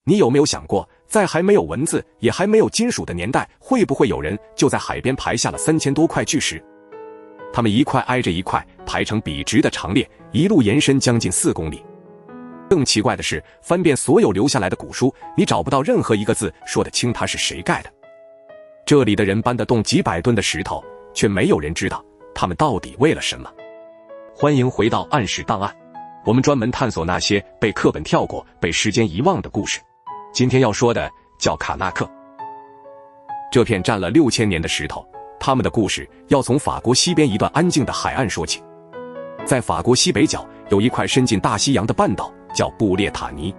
你有没有想过，在还没有文字也还没有金属的年代，会不会有人就在海边排下了3000多块巨石？它们一块挨着一块排成笔直的长列，一路延伸将近4公里。更奇怪的是，翻遍所有留下来的古书，你找不到任何一个字说得清它是谁盖的。这里的人搬得动几百吨的石头，却没有人知道他们到底为了什么。欢迎回到暗史档案，我们专门探索那些被课本跳过、被时间遗忘的故事。今天要说的叫卡纳克。这片占了6000年的石头，他们的故事要从法国西边一段安静的海岸说起。在法国西北角有一块伸进大西洋的半岛，叫布列塔尼。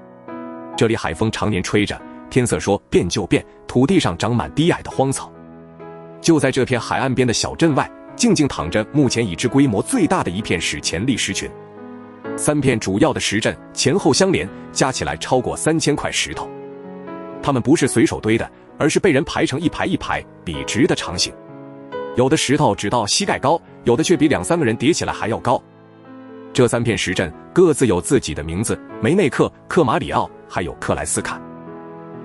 这里海风常年吹着，天色说变就变，土地上长满低矮的荒草。就在这片海岸边的小镇外，静静躺着目前已知规模最大的一片史前砾石群。3片主要的石阵前后相连，加起来超过3000块石头。它们不是随手堆的，而是被人排成一排一排笔直的长形。有的石头只到膝盖高，有的却比2、3个人叠起来还要高。这3片石阵各自有自己的名字：梅内克、克马里奥，还有克莱斯坎。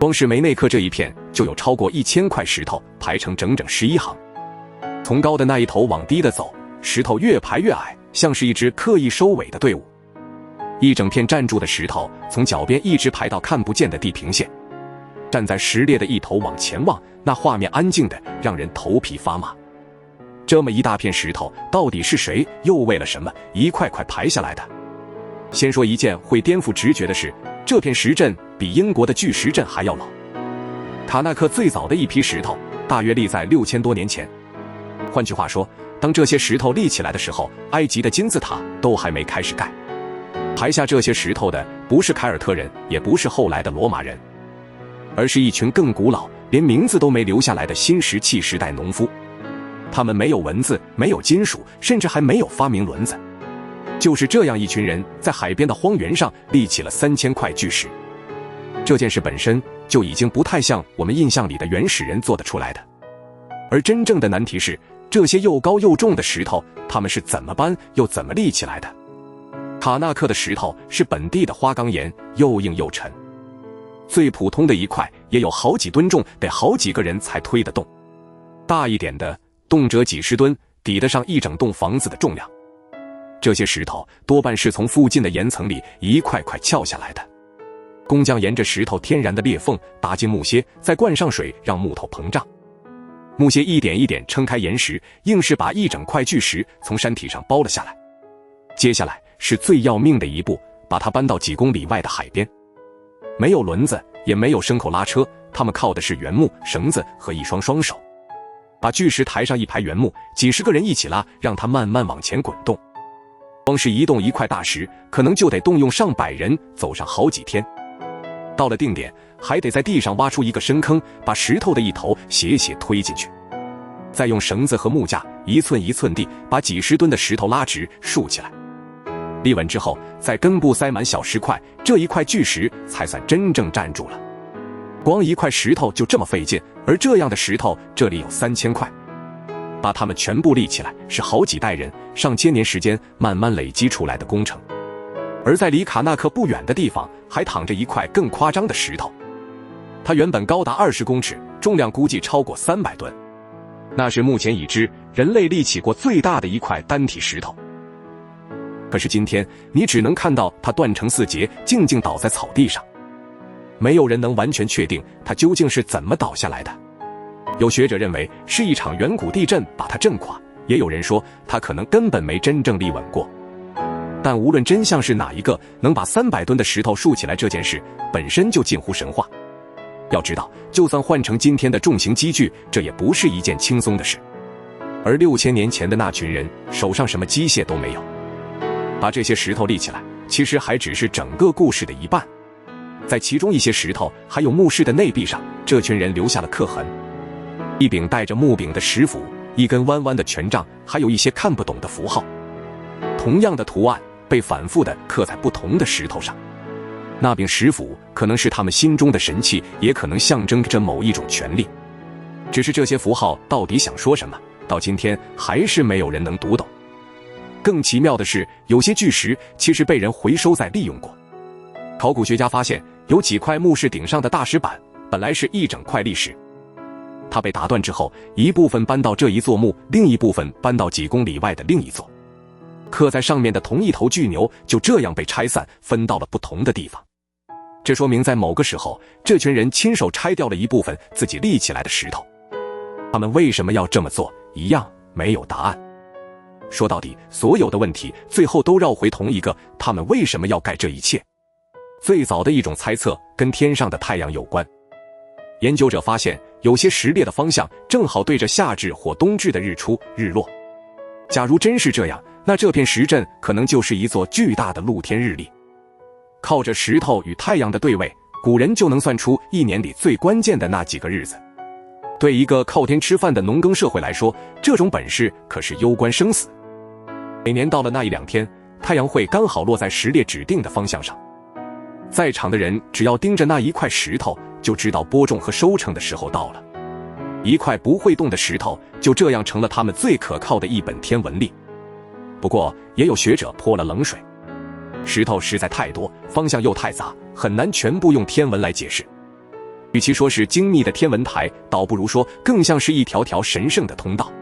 光是梅内克这一片就有超过1000块石头排成整整11行。从高的那一头往低的走，石头越排越矮，像是一支刻意收尾的队伍。一整片站住的石头从脚边一直排到看不见的地平线。站在石列的一头往前望，那画面安静的让人头皮发麻。这么一大片石头，到底是谁又为了什么一块块排下来的？先说一件会颠覆直觉的事，这片石阵比英国的巨石阵还要老。卡纳克最早的一批石头大约立在6000多年前。换句话说，当这些石头立起来的时候，埃及的金字塔都还没开始盖。排下这些石头的不是凯尔特人，也不是后来的罗马人，而是一群更古老，连名字都没留下来的新石器时代农夫。他们没有文字，没有金属，甚至还没有发明轮子。就是这样一群人，在海边的荒原上立起了3000块巨石。这件事本身就已经不太像我们印象里的原始人做得出来的。而真正的难题是，这些又高又重的石头，他们是怎么搬又怎么立起来的？卡纳克的石头是本地的花岗岩，又硬又沉。最普通的一块也有好几吨重，得好几个人才推得动。大一点的动辄几十吨，抵得上一整栋房子的重量。这些石头多半是从附近的岩层里一块块撬下来的。工匠沿着石头天然的裂缝打进木楔，再灌上水，让木头膨胀。木楔一点一点撑开岩石，硬是把一整块巨石从山体上包了下来。接下来是最要命的一步，把它搬到几公里外的海边。没有轮子，也没有牲口拉车，他们靠的是原木、绳子和一双双手。把巨石抬上一排原木，几十个人一起拉，让它慢慢往前滚动。光是移动一块大石，可能就得动用上百人走上好几天。到了定点，还得在地上挖出一个深坑，把石头的一头斜斜推进去，再用绳子和木架一寸一寸地把几十吨的石头拉直竖起来。立稳之后，在根部塞满小石块，这一块巨石才算真正站住了。光一块石头就这么费劲，而这样的石头这里有3000块，把它们全部立起来是好几代人、上千年时间慢慢累积出来的工程。而在离卡纳克不远的地方，还躺着一块更夸张的石头，它原本高达20公尺，重量估计超过300吨，那是目前已知人类立起过最大的一块单体石头。可是今天你只能看到它断成4截，静静倒在草地上，没有人能完全确定它究竟是怎么倒下来的。有学者认为是一场远古地震把它震垮，也有人说它可能根本没真正立稳过。但无论真相是哪一个，能把300吨的石头竖起来这件事本身就近乎神话。要知道，就算换成今天的重型机具，这也不是一件轻松的事。而6000年前的那群人手上什么机械都没有，把这些石头立起来，其实还只是整个故事的一半。在其中一些石头还有墓室的内壁上，这群人留下了刻痕，一柄带着木柄的石斧，一根弯弯的权杖，还有一些看不懂的符号。同样的图案被反复地刻在不同的石头上。那柄石斧可能是他们心中的神器，也可能象征着某一种权力。只是这些符号到底想说什么，到今天还是没有人能读懂。更奇妙的是，有些巨石其实被人回收再利用过。考古学家发现，有几块墓室顶上的大石板，本来是一整块砾石，它被打断之后，一部分搬到这一座墓，另一部分搬到几公里外的另一座。刻在上面的同一头巨牛就这样被拆散，分到了不同的地方。这说明在某个时候，这群人亲手拆掉了一部分自己立起来的石头。他们为什么要这么做，一样没有答案。说到底，所有的问题最后都绕回同一个：他们为什么要盖这一切？最早的一种猜测跟天上的太阳有关。研究者发现，有些石列的方向正好对着夏至或冬至的日出、日落。假如真是这样，那这片石阵可能就是一座巨大的露天日历。靠着石头与太阳的对位，古人就能算出一年里最关键的那几个日子。对一个靠天吃饭的农耕社会来说，这种本事可是攸关生死。每年到了那一两天，太阳会刚好落在石列指定的方向上。在场的人只要盯着那一块石头，就知道播种和收成的时候到了。一块不会动的石头就这样成了他们最可靠的一本天文历。不过也有学者泼了冷水，石头实在太多，方向又太杂，很难全部用天文来解释。与其说是精密的天文台，倒不如说更像是一条条神圣的通道。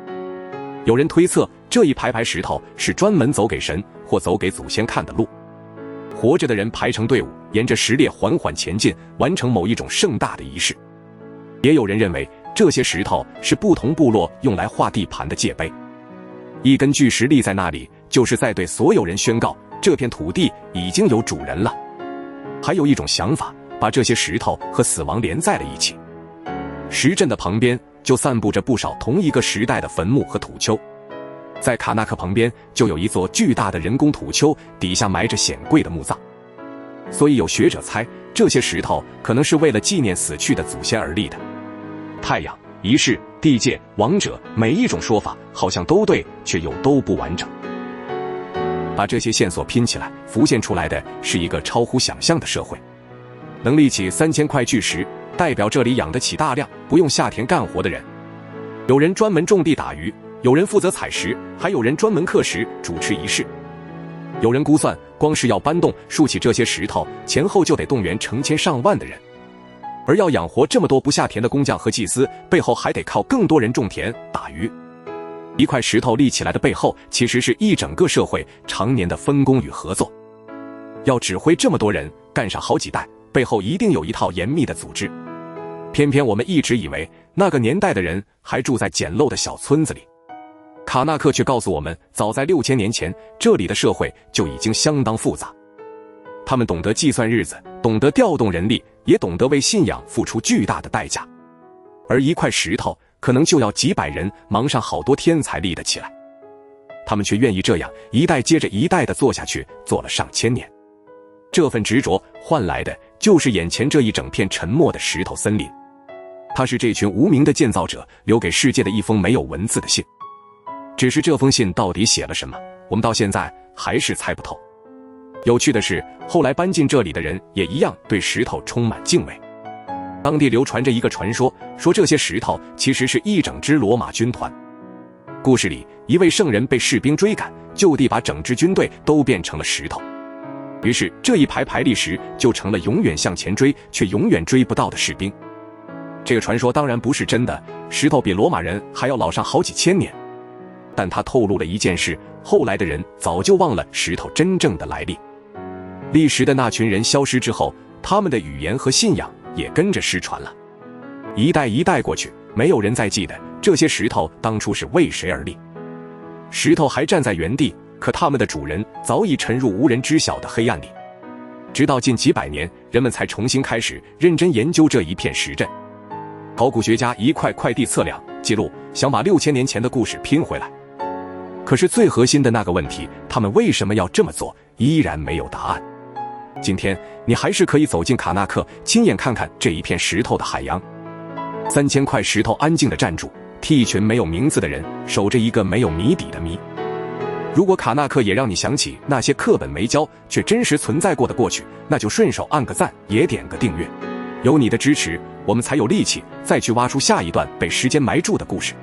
有人推测，这一排排石头是专门走给神或走给祖先看的路。活着的人排成队伍，沿着石列缓缓前进，完成某一种盛大的仪式。也有人认为，这些石头是不同部落用来划地盘的界碑。一根巨石立在那里，就是在对所有人宣告，这片土地已经有主人了。还有一种想法，把这些石头和死亡连在了一起。石阵的旁边就散布着不少同一个时代的坟墓和土丘。在卡纳克旁边就有一座巨大的人工土丘，底下埋着显贵的墓葬。所以有学者猜，这些石头可能是为了纪念死去的祖先而立的。太阳、仪式、地界、王者，每一种说法好像都对，却又都不完整。把这些线索拼起来，浮现出来的是一个超乎想象的社会。能立起3000块巨石，代表这里养得起大量不用下田干活的人。有人专门种地打鱼，有人负责采石，还有人专门刻石主持仪式。有人估算，光是要搬动竖起这些石头，前后就得动员成千上万的人。而要养活这么多不下田的工匠和祭司，背后还得靠更多人种田打鱼。一块石头立起来的背后，其实是一整个社会常年的分工与合作。要指挥这么多人干上好几代，背后一定有一套严密的组织。偏偏我们一直以为那个年代的人还住在简陋的小村子里。卡纳克却告诉我们，早在6000年前，这里的社会就已经相当复杂。他们懂得计算日子，懂得调动人力，也懂得为信仰付出巨大的代价。而一块石头可能就要几百人忙上好多天才立得起来，他们却愿意这样一代接着一代地做下去，做了上千年。这份执着换来的就是眼前这一整片沉默的石头森林。它是这群无名的建造者留给世界的一封没有文字的信。只是这封信到底写了什么，我们到现在还是猜不透。有趣的是，后来搬进这里的人也一样对石头充满敬畏。当地流传着一个传说，说这些石头其实是一整支罗马军团。故事里，一位圣人被士兵追赶，就地把整支军队都变成了石头。于是这一排排立石就成了永远向前追却永远追不到的士兵。这个传说当然不是真的，石头比罗马人还要老上好几千年。但它透露了一件事，后来的人早就忘了石头真正的来历。立石的那群人消失之后，他们的语言和信仰也跟着失传了。一代一代过去，没有人再记得这些石头当初是为谁而立。石头还站在原地，可他们的主人早已沉入无人知晓的黑暗里。直到近几百年，人们才重新开始认真研究这一片石阵。考古学家一块块地测量记录，想把6000年前的故事拼回来。可是最核心的那个问题，他们为什么要这么做，依然没有答案。今天你还是可以走进卡纳克，亲眼看看这一片石头的海洋。3000块石头安静地站住，替一群没有名字的人守着一个没有谜底的谜。如果卡纳克也让你想起那些课本没教却真实存在过的过去，那就顺手按个赞，也点个订阅。有你的支持，我们才有力气再去挖出下一段被时间埋住的故事。